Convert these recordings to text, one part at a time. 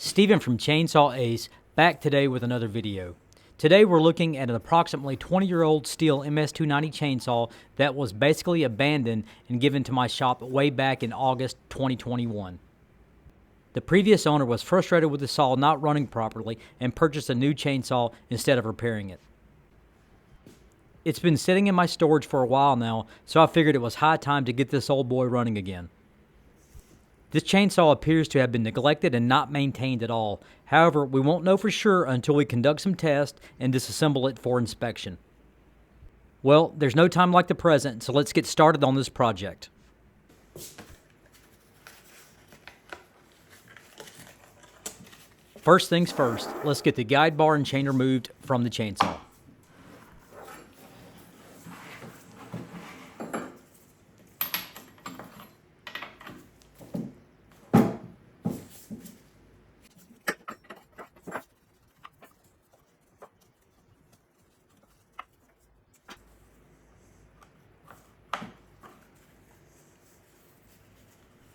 Steven from Chainsaw Ace, back today with another video. Today we're looking at an approximately 20-year-old Stihl MS290 chainsaw that was basically abandoned and given to my shop way back in August 2021. The previous owner was frustrated with the saw not running properly and purchased a new chainsaw instead of repairing it. It's been sitting in my storage for a while now, so I figured it was high time to get this old boy running again. This chainsaw appears to have been neglected and not maintained at all. However, we won't know for sure until we conduct some tests and disassemble it for inspection. Well, there's no time like the present, so let's get started on this project. First things first, let's get the guide bar and chain removed from the chainsaw.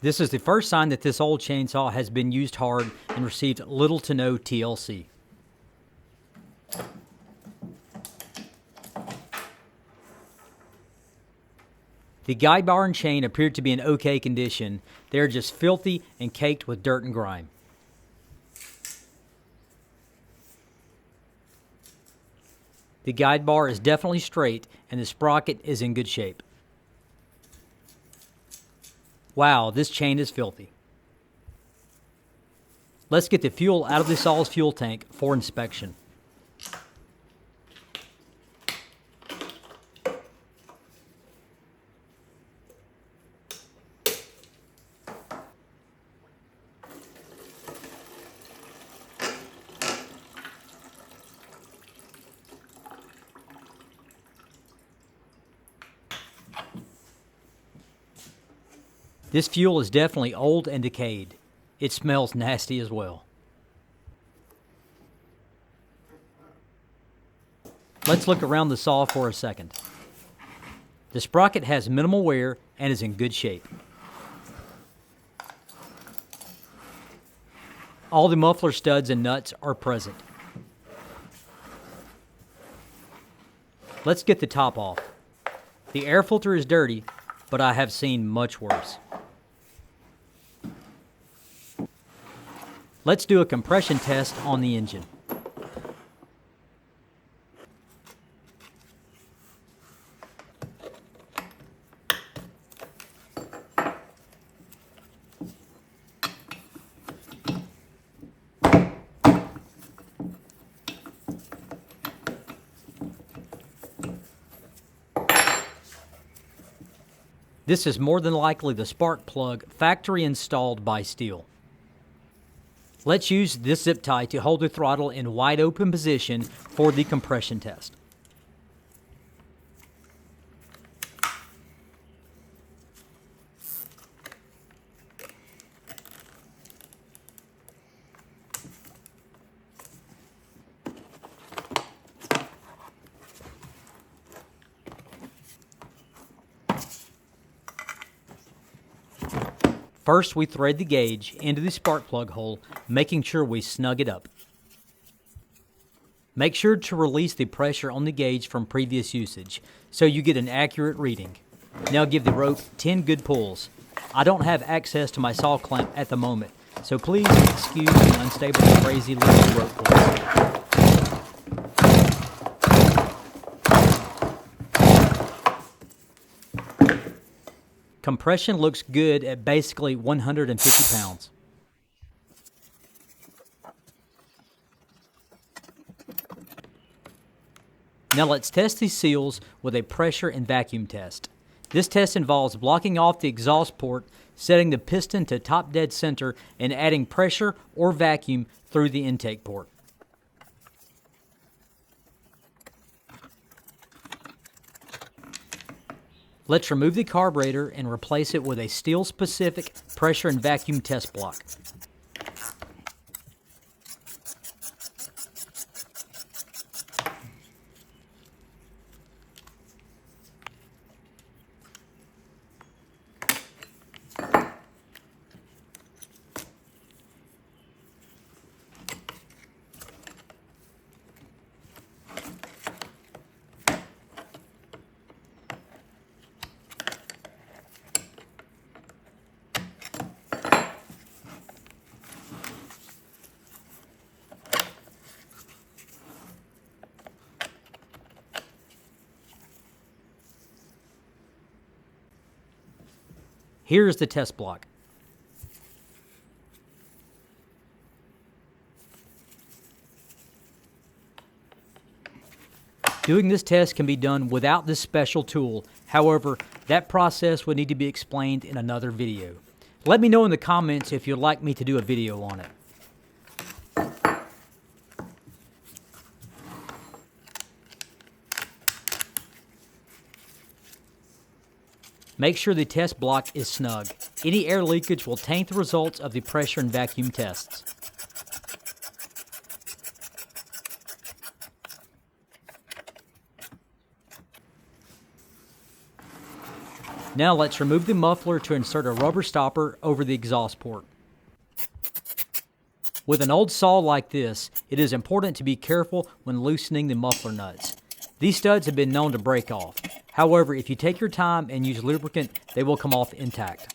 This is the first sign that this old chainsaw has been used hard and received little to no TLC. The guide bar and chain appeared to be in okay condition. They are just filthy and caked with dirt and grime. The guide bar is definitely straight and the sprocket is in good shape. Wow, this chain is filthy. Let's get the fuel out of the saw's fuel tank for inspection. This fuel is definitely old and decayed. It smells nasty as well. Let's look around the saw for a second. The sprocket has minimal wear and is in good shape. All the muffler studs and nuts are present. Let's get the top off. The air filter is dirty, but I have seen much worse. Let's do a compression test on the engine. This is more than likely the spark plug factory installed by Stihl. Let's use this zip tie to hold the throttle in wide open position for the compression test. First, we thread the gauge into the spark plug hole, making sure we snug it up. Make sure to release the pressure on the gauge from previous usage, so you get an accurate reading. Now give the rope 10 good pulls. I don't have access to my saw clamp at the moment, so please excuse the unstable and crazy looking rope pulls. Compression looks good at basically 150 pounds. Now let's test these seals with a pressure and vacuum test. This test involves blocking off the exhaust port, setting the piston to top dead center, and adding pressure or vacuum through the intake port. Let's remove the carburetor and replace it with a Stihl-specific pressure and vacuum test block. Here is the test block. Doing this test can be done without this special tool. However, that process would need to be explained in another video. Let me know in the comments if you'd like me to do a video on it. Make sure the test block is snug. Any air leakage will taint the results of the pressure and vacuum tests. Now let's remove the muffler to insert a rubber stopper over the exhaust port. With an old saw like this, it is important to be careful when loosening the muffler nuts. These studs have been known to break off. However, if you take your time and use lubricant, they will come off intact.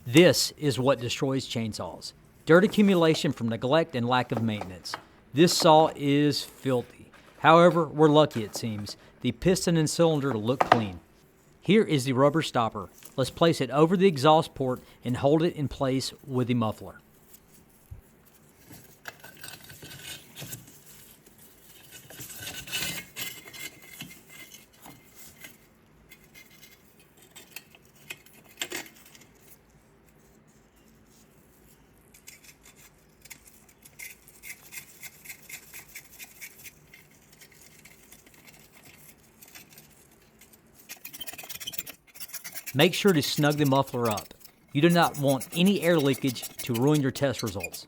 This is what destroys chainsaws. Dirt accumulation from neglect and lack of maintenance. This saw is filthy. However, we're lucky it seems. The piston and cylinder look clean. Here is the rubber stopper. Let's place it over the exhaust port and hold it in place with the muffler. Make sure to snug the muffler up. You do not want any air leakage to ruin your test results.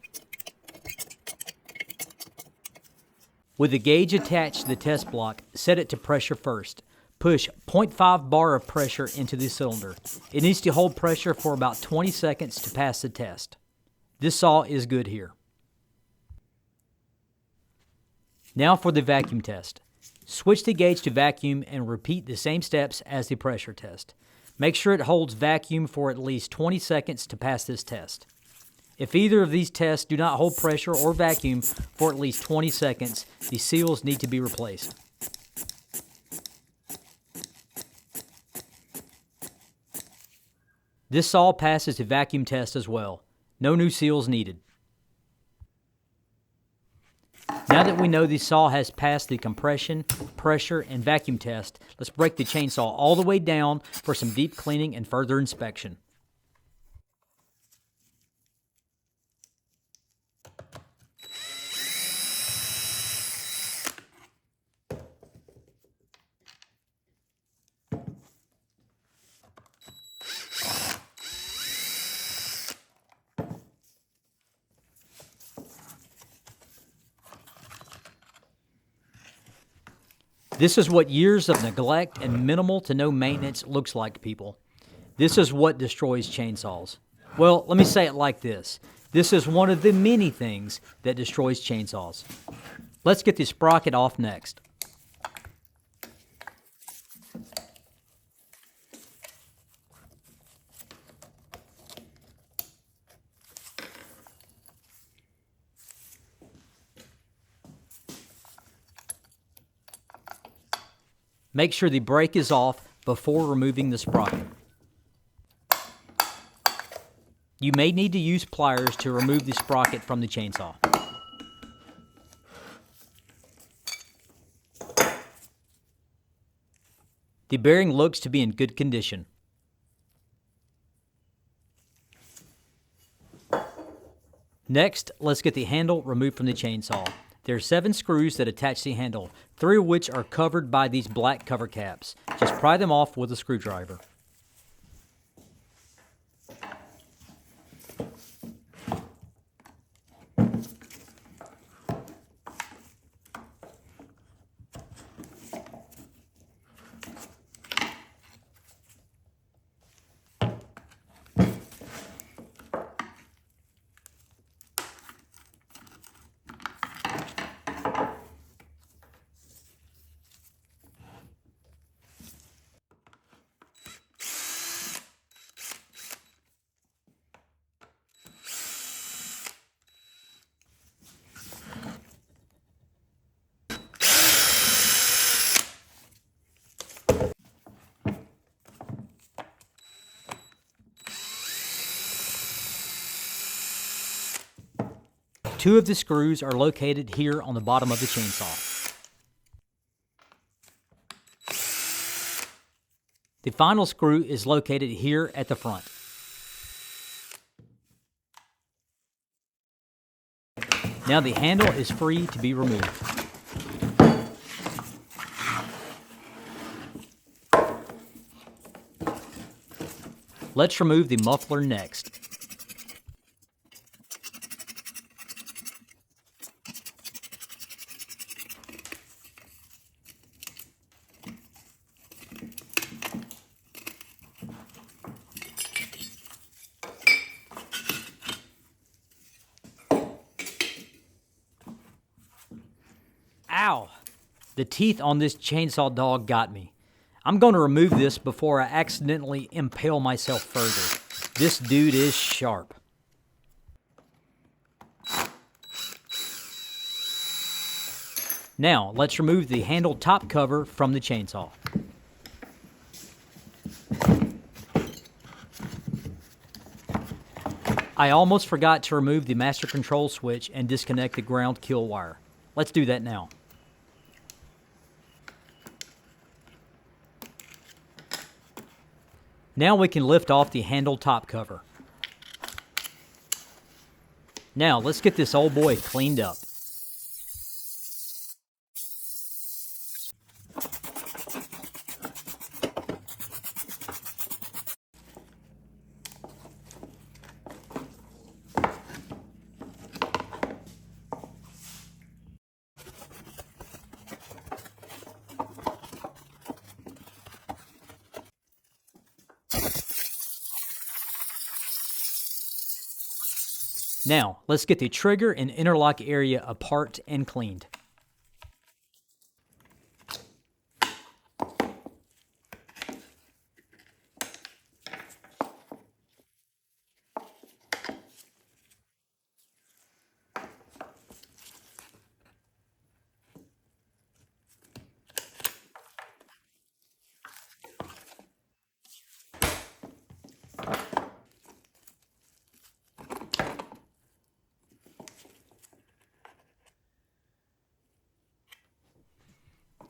With the gauge attached to the test block, set it to pressure first. Push 0.5 bar of pressure into the cylinder. It needs to hold pressure for about 20 seconds to pass the test. This saw is good here. Now for the vacuum test. Switch the gauge to vacuum and repeat the same steps as the pressure test. Make sure it holds vacuum for at least 20 seconds to pass this test. If either of these tests do not hold pressure or vacuum for at least 20 seconds, the seals need to be replaced. This saw passes the vacuum test as well. No new seals needed. Now that we know the saw has passed the compression, pressure, and vacuum test, let's break the chainsaw all the way down for some deep cleaning and further inspection. This is what years of neglect and minimal to no maintenance looks like, people. This is what destroys chainsaws. Well, let me say it like this. This is one of the many things that destroys chainsaws. Let's get the sprocket off next. Make sure the brake is off before removing the sprocket. You may need to use pliers to remove the sprocket from the chainsaw. The bearing looks to be in good condition. Next, let's get the handle removed from the chainsaw. There are 7 screws that attach the handle, 3 of which are covered by these black cover caps. Just pry them off with a screwdriver. Two of the screws are located here on the bottom of the chainsaw. The final screw is located here at the front. Now the handle is free to be removed. Let's remove the muffler next. Ow! The teeth on this chainsaw dog got me. I'm going to remove this before I accidentally impale myself further. This dude is sharp. Now, let's remove the handle top cover from the chainsaw. I almost forgot to remove the master control switch and disconnect the ground kill wire. Let's do that now. Now we can lift off the handle top cover. Now let's get this old boy cleaned up. Now, let's get the trigger and interlock area apart and cleaned.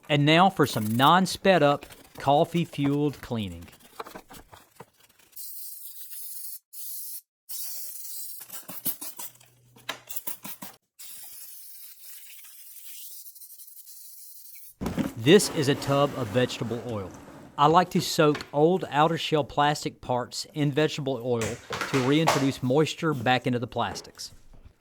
And now for some non-sped up, coffee-fueled cleaning. This is a tub of vegetable oil. I like to soak old outer shell plastic parts in vegetable oil to reintroduce moisture back into the plastics.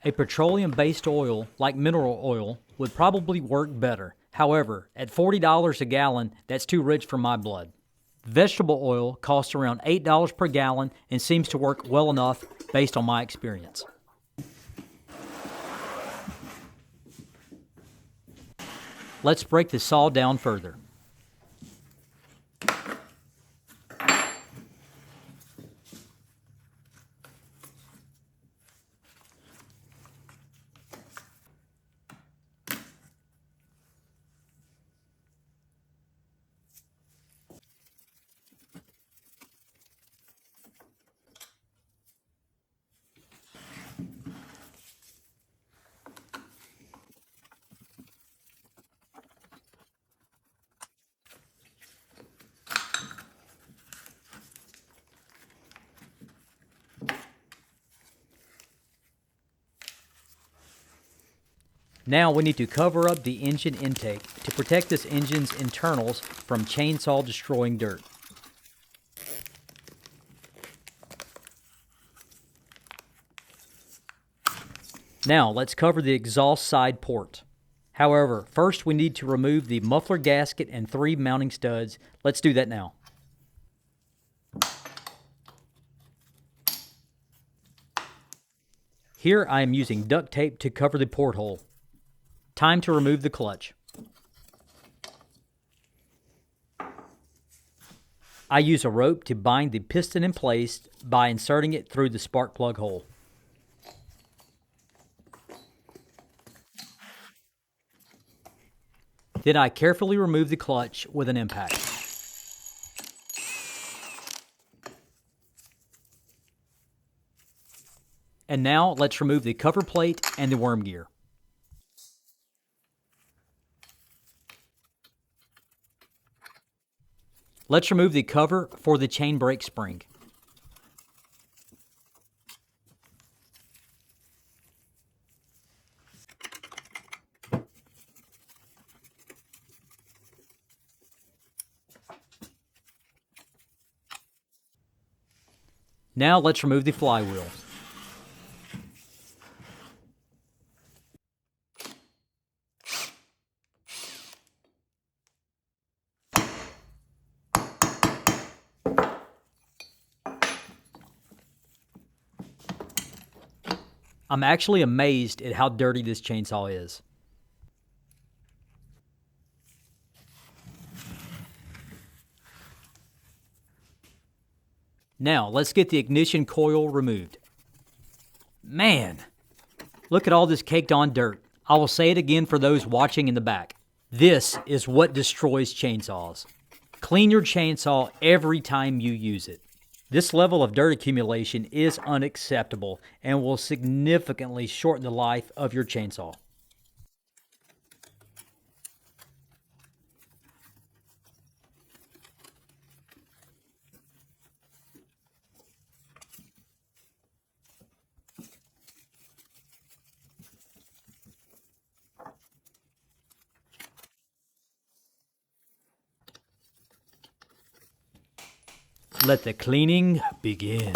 A petroleum-based oil, like mineral oil, would probably work better. However, at $40 a gallon, that's too rich for my blood. Vegetable oil costs around $8 per gallon and seems to work well enough based on my experience. Let's break the saw down further. Now we need to cover up the engine intake to protect this engine's internals from chainsaw destroying dirt. Now let's cover the exhaust side port. However, first we need to remove the muffler gasket and 3 mounting studs. Let's do that now. Here I am using duct tape to cover the porthole. Time to remove the clutch. I use a rope to bind the piston in place by inserting it through the spark plug hole. Then I carefully remove the clutch with an impact. And now let's remove the cover plate and the worm gear. Let's remove the cover for the chain brake spring. Now let's remove the flywheel. I'm actually amazed at how dirty this chainsaw is. Now, let's get the ignition coil removed. Man, look at all this caked on dirt. I will say it again for those watching in the back. This is what destroys chainsaws. Clean your chainsaw every time you use it. This level of dirt accumulation is unacceptable and will significantly shorten the life of your chainsaw. Let the cleaning begin.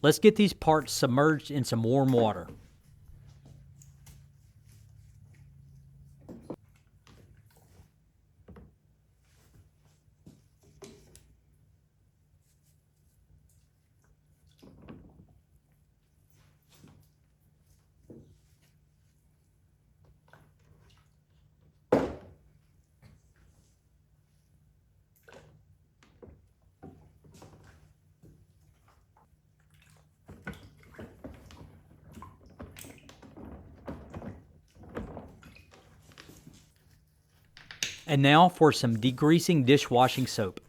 Let's get these parts submerged in some warm water. And now for some degreasing dishwashing soap.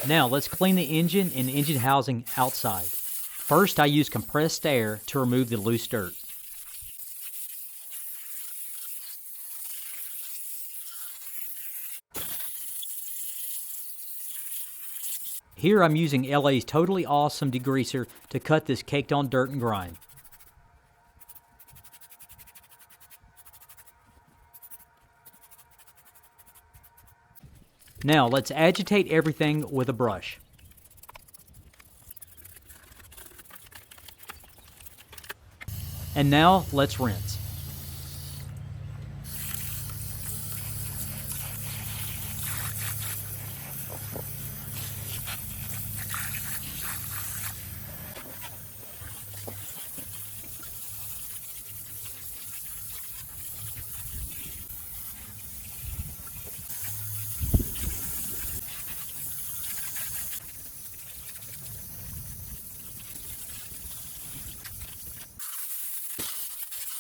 Now let's clean the engine and engine housing outside. First, I use compressed air to remove the loose dirt. Here I'm using LA's Totally Awesome degreaser to cut this caked on dirt and grime. Now let's agitate everything with a brush. And now let's rinse.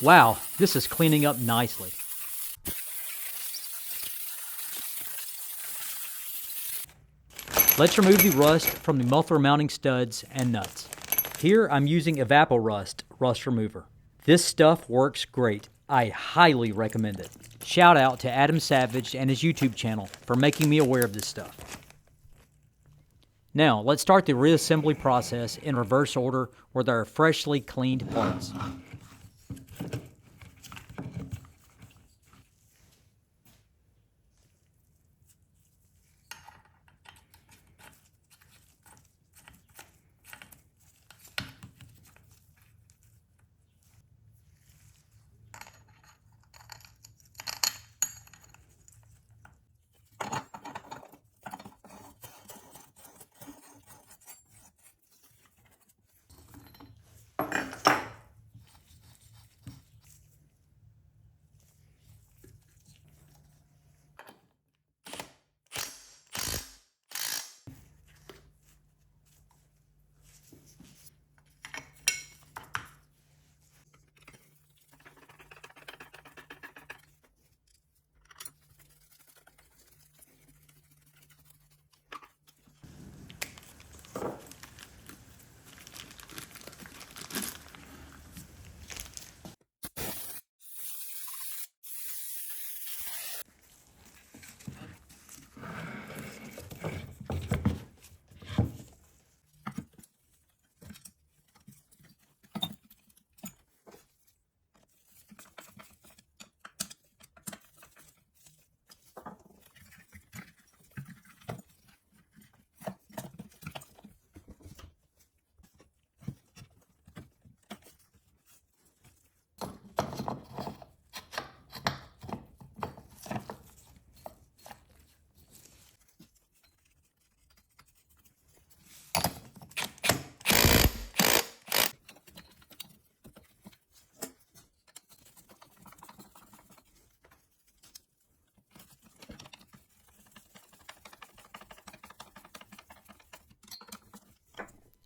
Wow, this is cleaning up nicely. Let's remove the rust from the muffler mounting studs and nuts. Here I'm using Evapo-Rust rust remover. This stuff works great. I highly recommend it. Shout out to Adam Savage and his YouTube channel for making me aware of this stuff. Now let's start the reassembly process in reverse order with our freshly cleaned parts.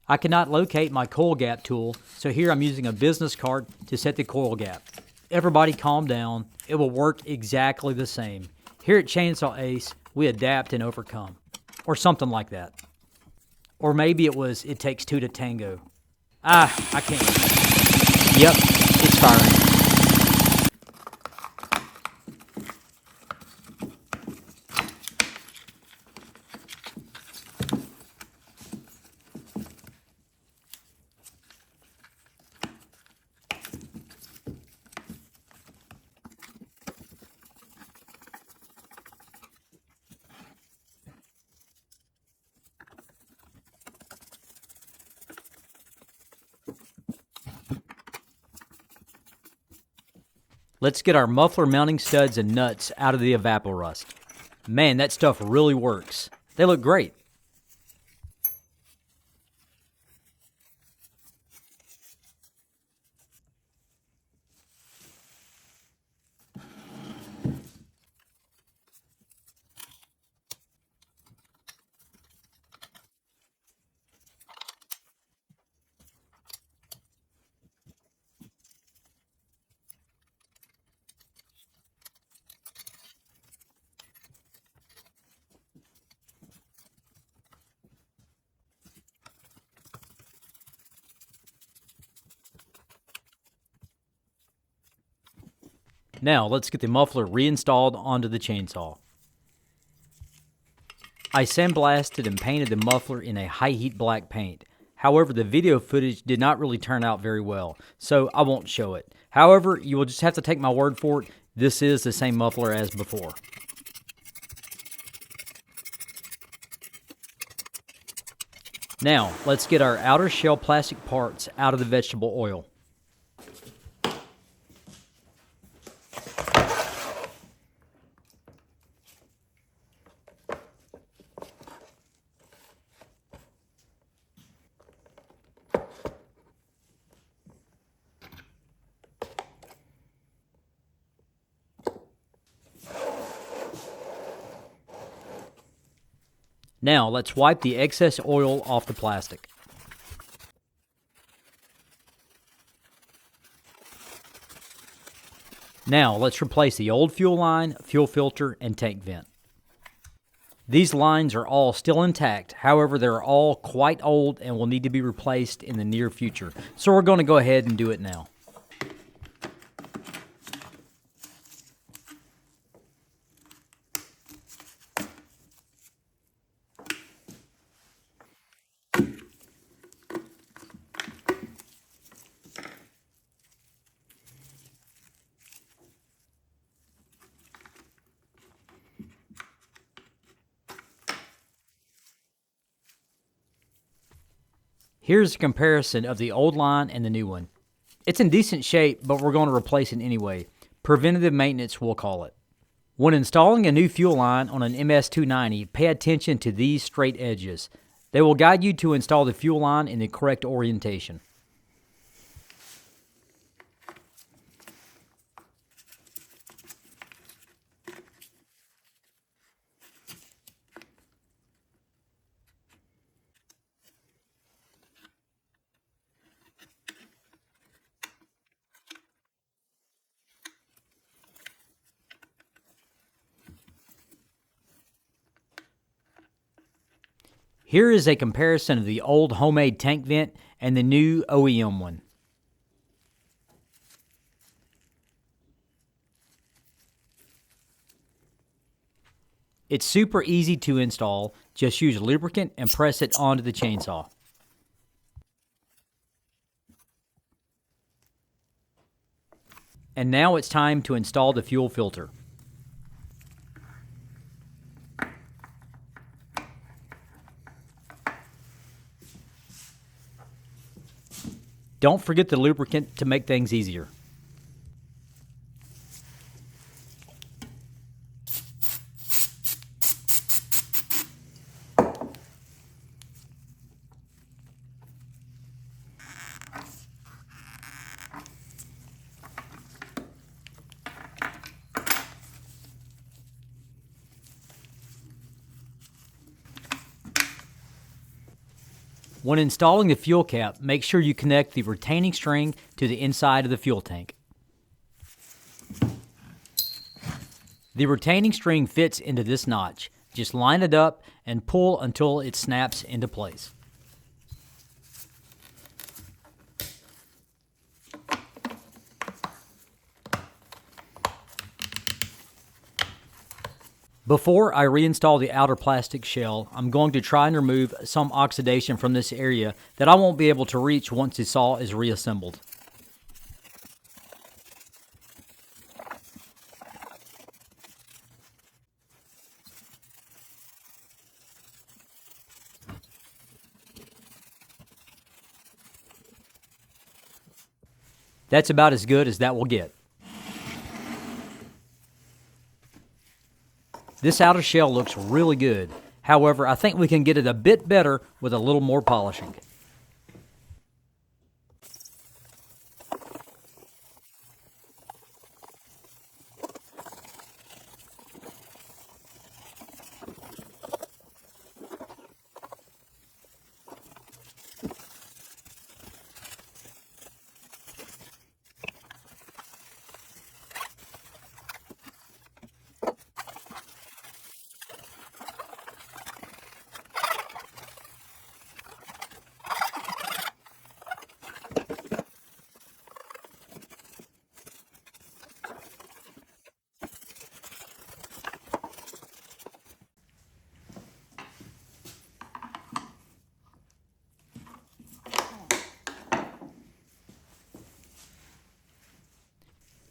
I cannot locate my coil gap tool, so here I'm using a business card to set the coil gap. Everybody calm down, it will work exactly the same. Here at Chainsaw Ace, we adapt and overcome. Or something like that. Or maybe it takes two to tango. I can't. Yep, it's firing. Let's get our muffler mounting studs and nuts out of the Evapo-Rust. Man, that stuff really works. They look great. Now let's get the muffler reinstalled onto the chainsaw. I sandblasted and painted the muffler in a high heat black paint. However, the video footage did not really turn out very well, so I won't show it. However, you will just have to take my word for it. This is the same muffler as before. Now, let's get our outer shell plastic parts out of the vegetable oil. Now, let's wipe the excess oil off the plastic. Now, let's replace the old fuel line, fuel filter, and tank vent. These lines are all still intact, however, they're all quite old and will need to be replaced in the near future. So we're going to go ahead and do it now. Here's a comparison of the old line and the new one. It's in decent shape, but we're going to replace it anyway. Preventative maintenance, we'll call it. When installing a new fuel line on an MS290, pay attention to these straight edges. They will guide you to install the fuel line in the correct orientation. Here is a comparison of the old homemade tank vent and the new OEM one. It's super easy to install. Just use lubricant and press it onto the chainsaw. And now it's time to install the fuel filter. Don't forget the lubricant to make things easier. When installing the fuel cap, make sure you connect the retaining string to the inside of the fuel tank. The retaining string fits into this notch. Just line it up and pull until it snaps into place. Before I reinstall the outer plastic shell, I'm going to try and remove some oxidation from this area that I won't be able to reach once the saw is reassembled. That's about as good as that will get. This outer shell looks really good. However, I think we can get it a bit better with a little more polishing.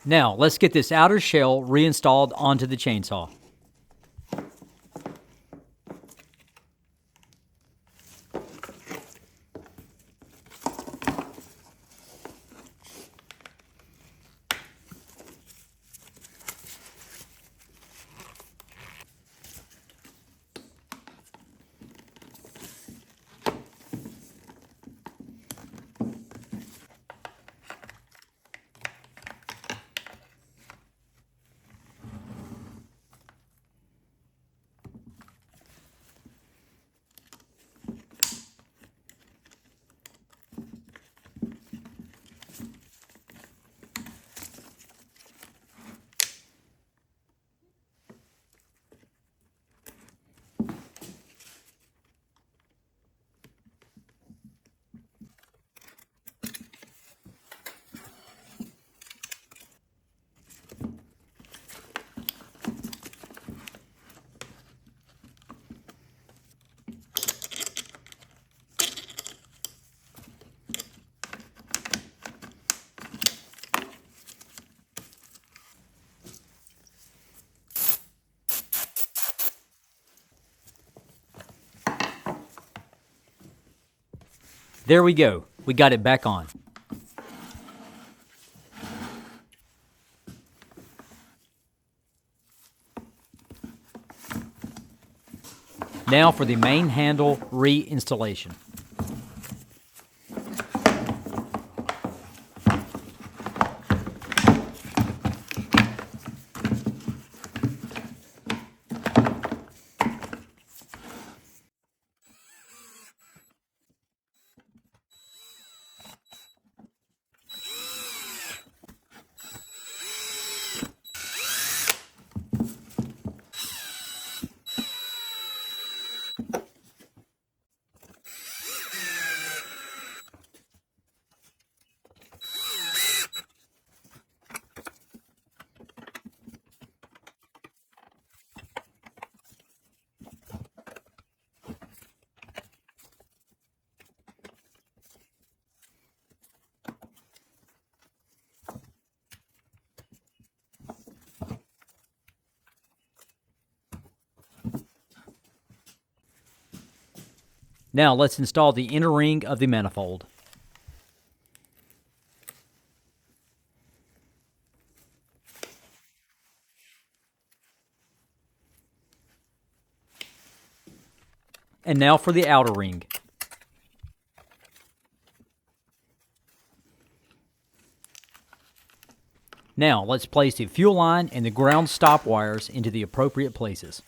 Now, let's get this outer shell reinstalled onto the chainsaw. There we go. We got it back on. Now for the main handle reinstallation. Now let's install the inner ring of the manifold. And now for the outer ring. Now let's place the fuel line and the ground stop wires into the appropriate places.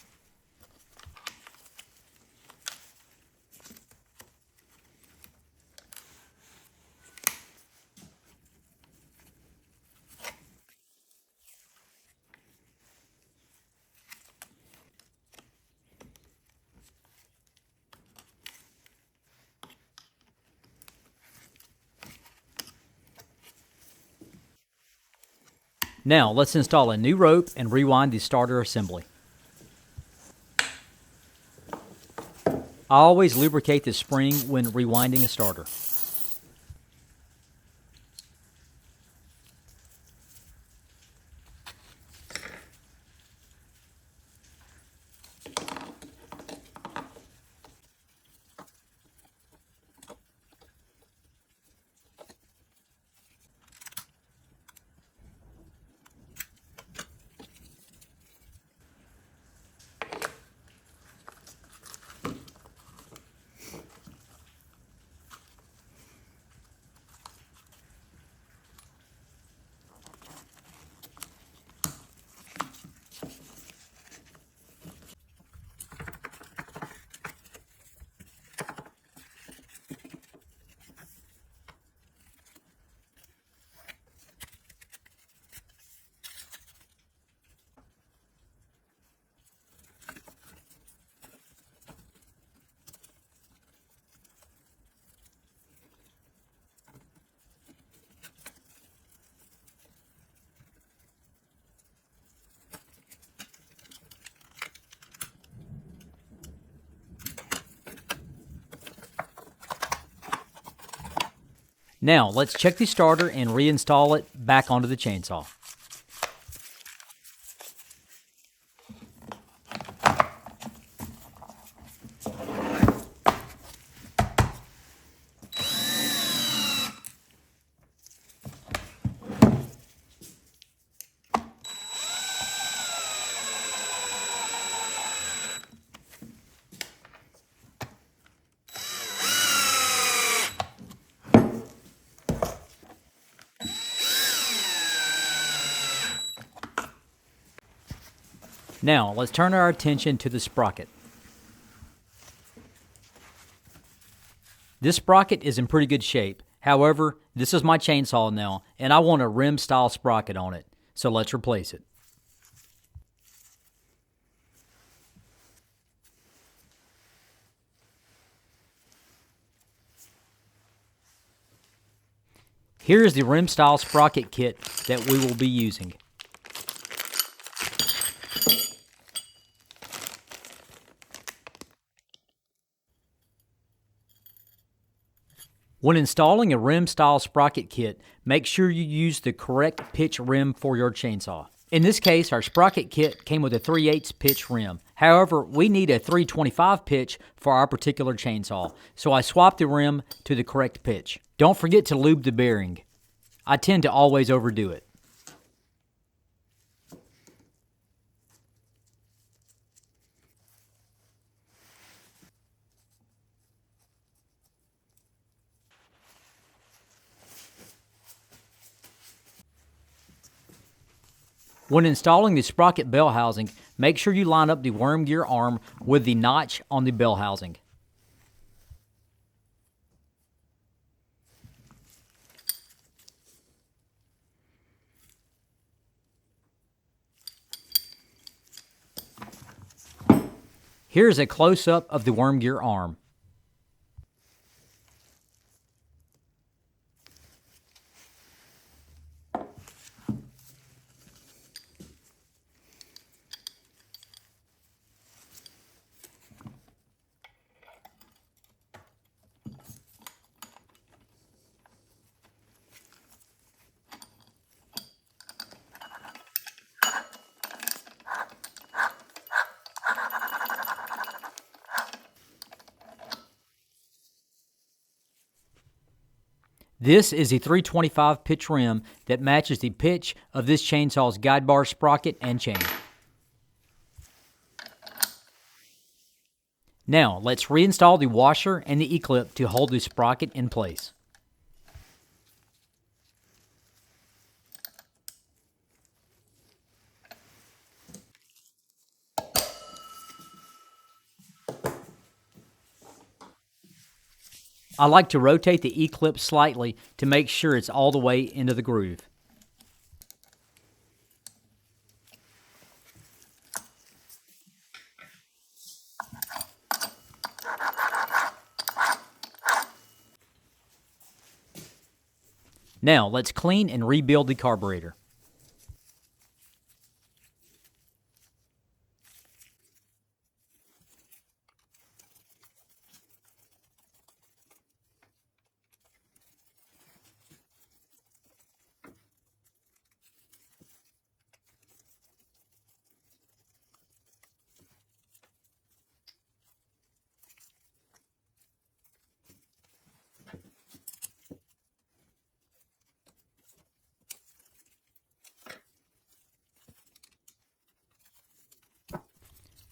Now let's install a new rope and rewind the starter assembly. I always lubricate the spring when rewinding a starter. Now let's check the starter and reinstall it back onto the chainsaw. Now, let's turn our attention to the sprocket. This sprocket is in pretty good shape. However, this is my chainsaw now, and I want a rim-style sprocket on it, so let's replace it. Here is the rim-style sprocket kit that we will be using. When installing a rim-style sprocket kit, make sure you use the correct pitch rim for your chainsaw. In this case, our sprocket kit came with a 3/8 pitch rim. However, we need a 325 pitch for our particular chainsaw, so I swapped the rim to the correct pitch. Don't forget to lube the bearing. I tend to always overdo it. When installing the sprocket bell housing, make sure you line up the worm gear arm with the notch on the bell housing. Here's a close-up of the worm gear arm. This is a 325 pitch rim that matches the pitch of this chainsaw's guide bar sprocket and chain. Now, let's reinstall the washer and the E-clip to hold the sprocket in place. I like to rotate the E-clip slightly to make sure it's all the way into the groove. Now, let's clean and rebuild the carburetor.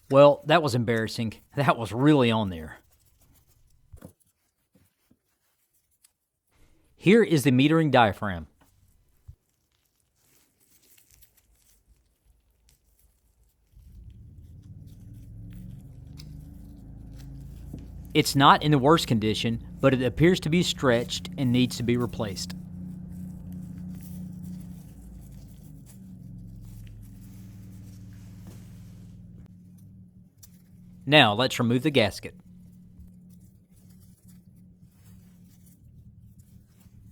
Well, that was embarrassing. That was really on there. Here is the metering diaphragm. It's not in the worst condition, but it appears to be stretched and needs to be replaced. Now, let's remove the gasket.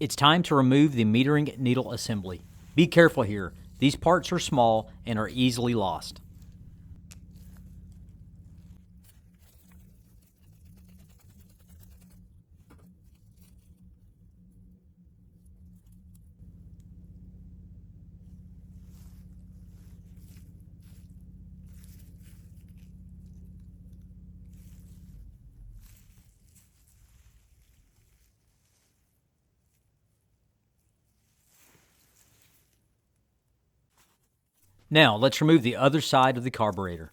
It's time to remove the metering needle assembly. Be careful here. These parts are small and are easily lost. Now, let's remove the other side of the carburetor.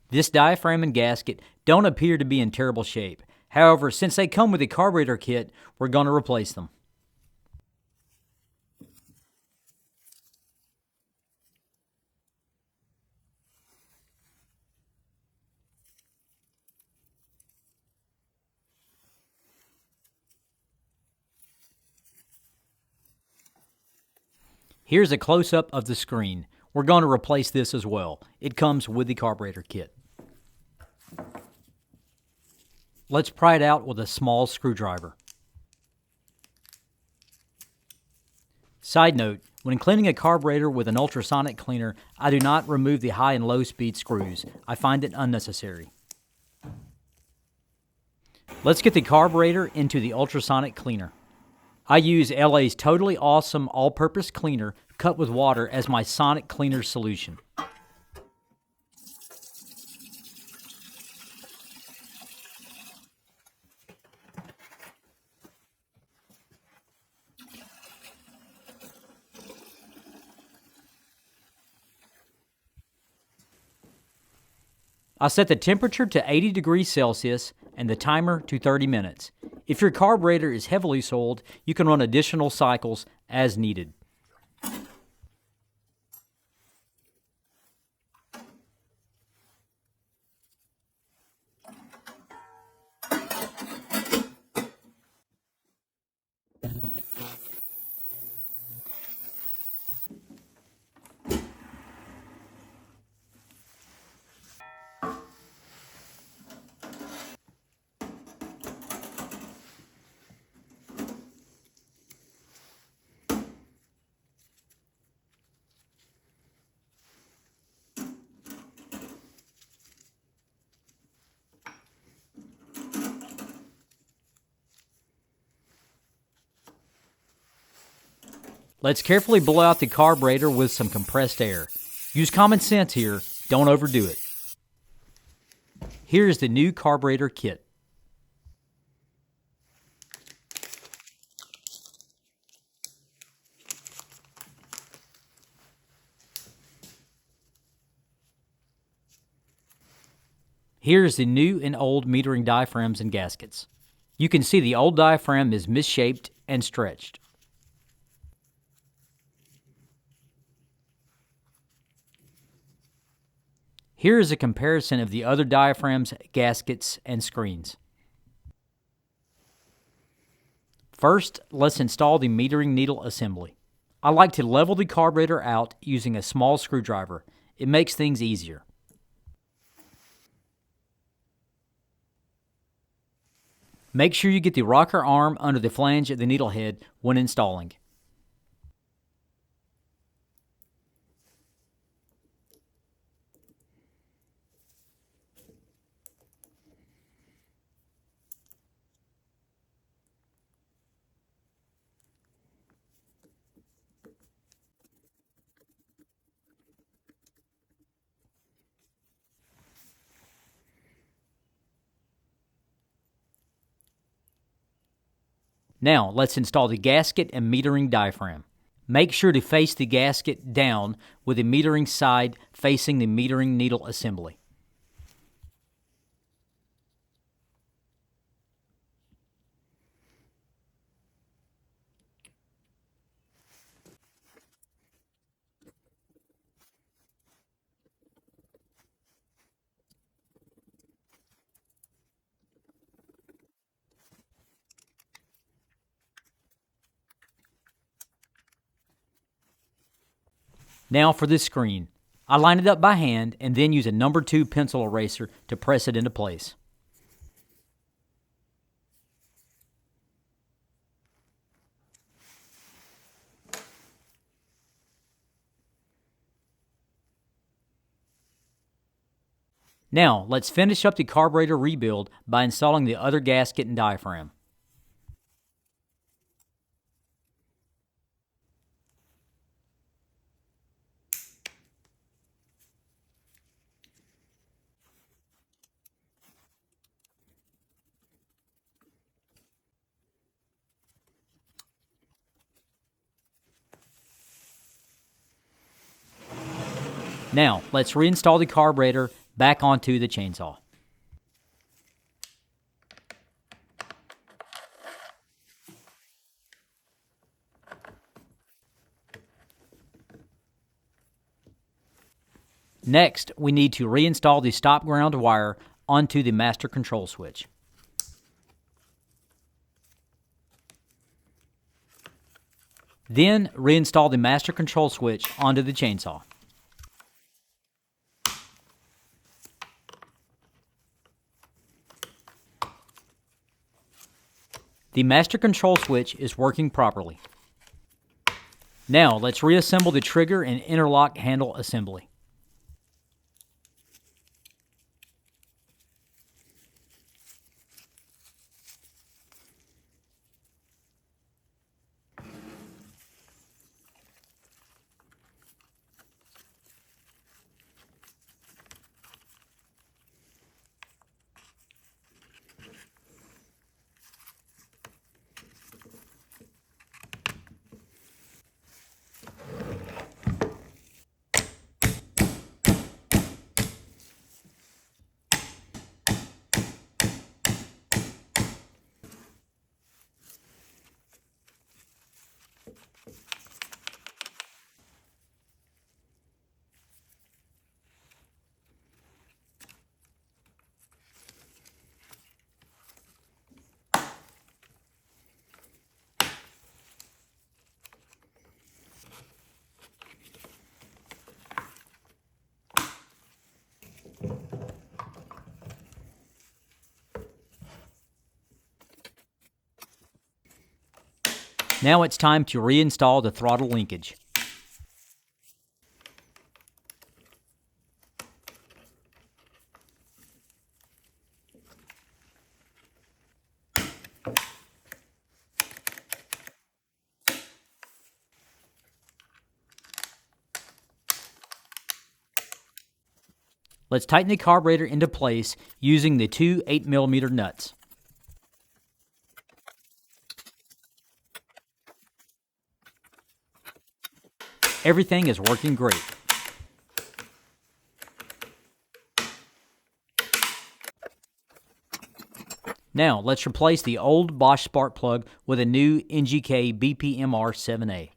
This diaphragm and gasket don't appear to be in terrible shape. However, since they come with a carburetor kit, we're going to replace them. Here's a close-up of the screen. We're going to replace this as well. It comes with the carburetor kit. Let's pry it out with a small screwdriver. Side note, when cleaning a carburetor with an ultrasonic cleaner, I do not remove the high and low speed screws. I find it unnecessary. Let's get the carburetor into the ultrasonic cleaner. I use LA's totally awesome all-purpose cleaner cut with water as my sonic cleaner solution. I set the temperature to 80 degrees Celsius and the timer to 30 minutes. If your carburetor is heavily soiled, you can run additional cycles as needed. Let's carefully blow out the carburetor with some compressed air. Use common sense here, don't overdo it. Here is the new carburetor kit. Here's the new and old metering diaphragms and gaskets. You can see the old diaphragm is misshaped and stretched. Here is a comparison of the other diaphragms, gaskets, and screens. First, let's install the metering needle assembly. I like to level the carburetor out using a small screwdriver. It makes things easier. Make sure you get the rocker arm under the flange of the needle head when installing. Now, let's install the gasket and metering diaphragm. Make sure to face the gasket down with the metering side facing the metering needle assembly. Now for this screen. I line it up by hand and then use a number 2 pencil eraser to press it into place. Now, let's finish up the carburetor rebuild by installing the other gasket and diaphragm. Now, let's reinstall the carburetor back onto the chainsaw. Next, we need to reinstall the stop ground wire onto the master control switch. Then reinstall the master control switch onto the chainsaw. The master control switch is working properly. Now let's reassemble the trigger and interlock handle assembly. Now it's time to reinstall the throttle linkage. Let's tighten the carburetor into place using the two 8mm nuts. Everything is working great. Now let's replace the old Bosch spark plug with a new NGK BPMR 7A.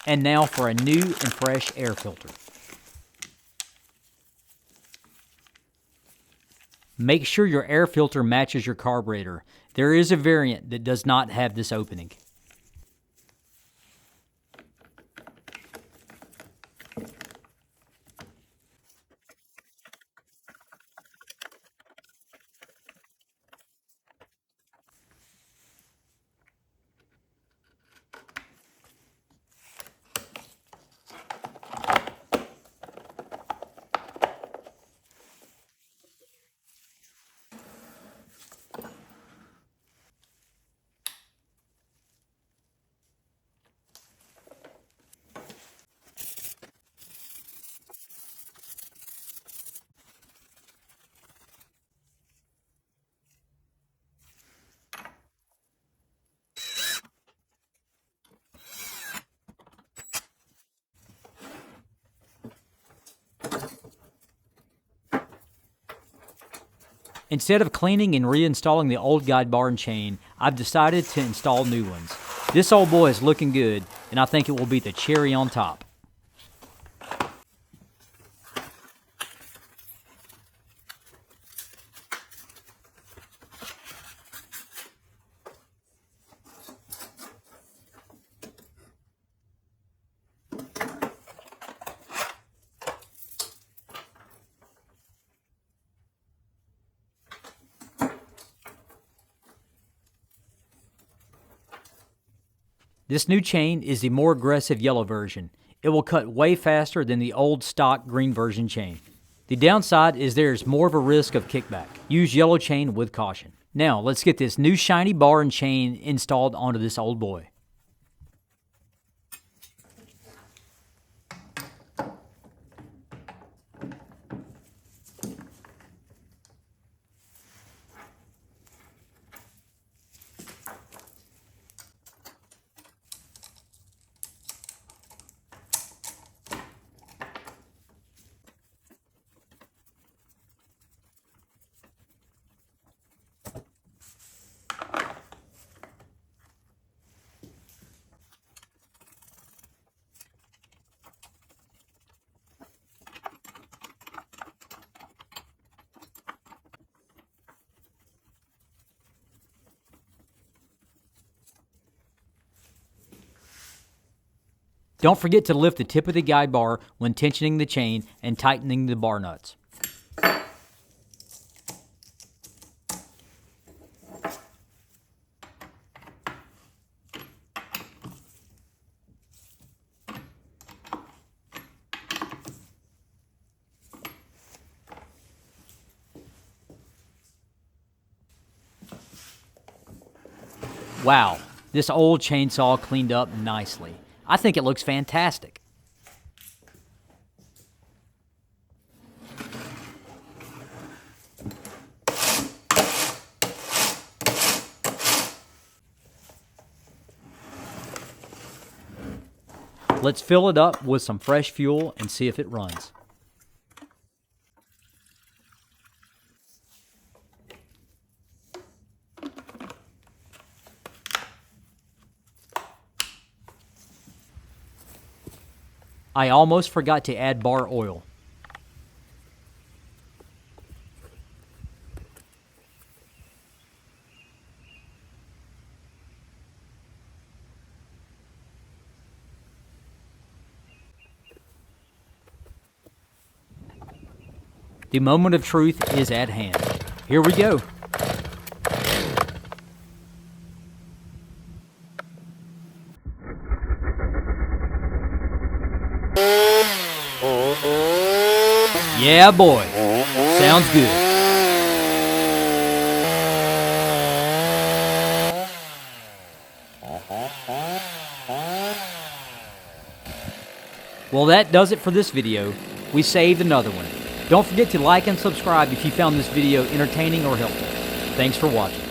And now for a new and fresh air filter. Make sure your air filter matches your carburetor. There is a variant that does not have this opening. Instead of cleaning and reinstalling the old guide bar and chain, I've decided to install new ones. This old boy is looking good, and I think it will be the cherry on top. This new chain is the more aggressive yellow version. It will cut way faster than the old stock green version chain. The downside is there's more of a risk of kickback. Use yellow chain with caution. Now let's get this new shiny bar and chain installed onto this old boy. Don't forget to lift the tip of the guide bar when tensioning the chain and tightening the bar nuts. Wow, this old chainsaw cleaned up nicely. I think it looks fantastic. Let's fill it up with some fresh fuel and see if it runs. I almost forgot to add bar oil. The moment of truth is at hand. Here we go. Yeah, boy. Sounds good. Well, that does it for this video. We saved another one. Don't forget to like and subscribe if you found this video entertaining or helpful. Thanks for watching.